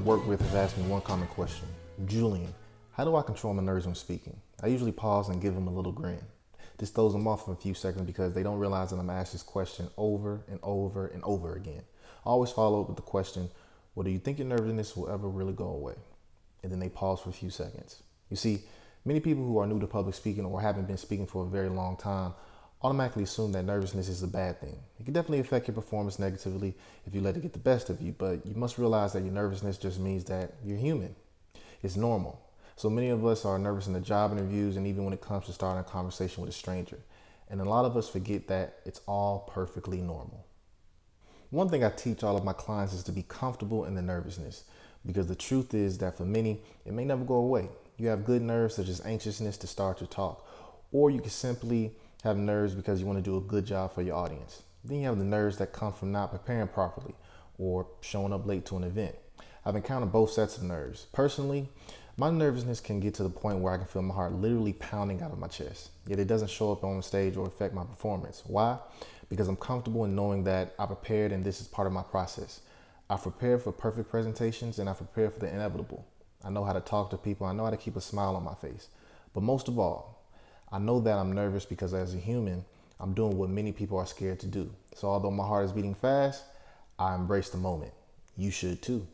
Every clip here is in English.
work with have asked me one common question. Julian, how do I control my nerves when speaking? I usually pause and give them a little grin. This throws them off for a few seconds because they don't realize that I'm asked this question over and over and over again. I always follow up with the question, well, do you think your nervousness will ever really go away? And then they pause for a few seconds. You see, many people who are new to public speaking or haven't been speaking for a very long time automatically assume that nervousness is a bad thing. It can definitely affect your performance negatively if you let it get the best of you, but you must realize that your nervousness just means that you're human. It's normal. So many of us are nervous in the job interviews and even when it comes to starting a conversation with a stranger. And a lot of us forget that it's all perfectly normal. One thing I teach all of my clients is to be comfortable in the nervousness because the truth is that for many, it may never go away. You have good nerves such as anxiousness to start your talk, or you can simply have nerves because you want to do a good job for your audience. Then you have the nerves that come from not preparing properly or showing up late to an event. I've encountered both sets of nerves. Personally, my nervousness can get to the point where I can feel my heart literally pounding out of my chest, yet it doesn't show up on stage or affect my performance. Why? Because I'm comfortable in knowing that I prepared and this is part of my process. I've prepared for perfect presentations and I've prepared for the inevitable. I know how to talk to people. I know how to keep a smile on my face. But most of all, I know that I'm nervous because as a human, I'm doing what many people are scared to do. So although my heart is beating fast, I embrace the moment. You should too.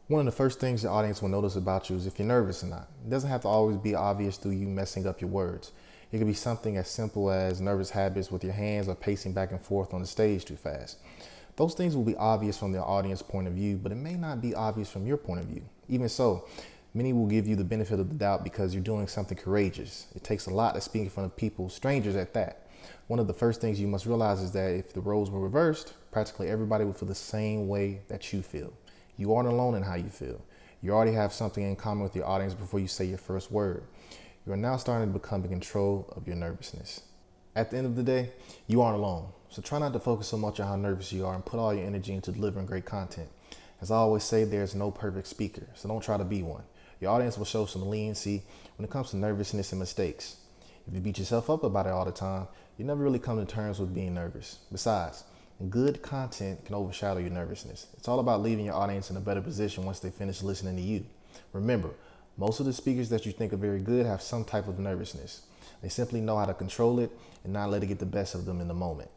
One of the first things the audience will notice about you is if you're nervous or not. It doesn't have to always be obvious through you messing up your words. It could be something as simple as nervous habits with your hands or pacing back and forth on the stage too fast. Those things will be obvious from the audience point of view, but it may not be obvious from your point of view. Even so, many will give you the benefit of the doubt because you're doing something courageous. It takes a lot to speak in front of people, strangers at that. One of the first things you must realize is that if the roles were reversed, practically everybody would feel the same way that you feel. You aren't alone in how you feel. You already have something in common with your audience before you say your first word. You are now starting to become in control of your nervousness. At the end of the day, you aren't alone. So try not to focus so much on how nervous you are and put all your energy into delivering great content. As I always say, there's no perfect speaker, so don't try to be one. Your audience will show some leniency when it comes to nervousness and mistakes. If you beat yourself up about it all the time, you never really come to terms with being nervous. Besides, good content can overshadow your nervousness. It's all about leaving your audience in a better position once they finish listening to you. Remember, most of the speakers that you think are very good have some type of nervousness. They simply know how to control it and not let it get the best of them in the moment.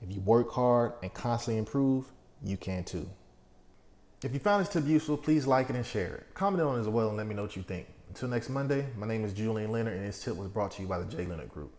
If you work hard and constantly improve, you can too. If you found this tip useful, please like it and share it. Comment on it as well and let me know what you think. Until next Monday, my name is Julian Leonard and this tip was brought to you by the J. Leonard Group.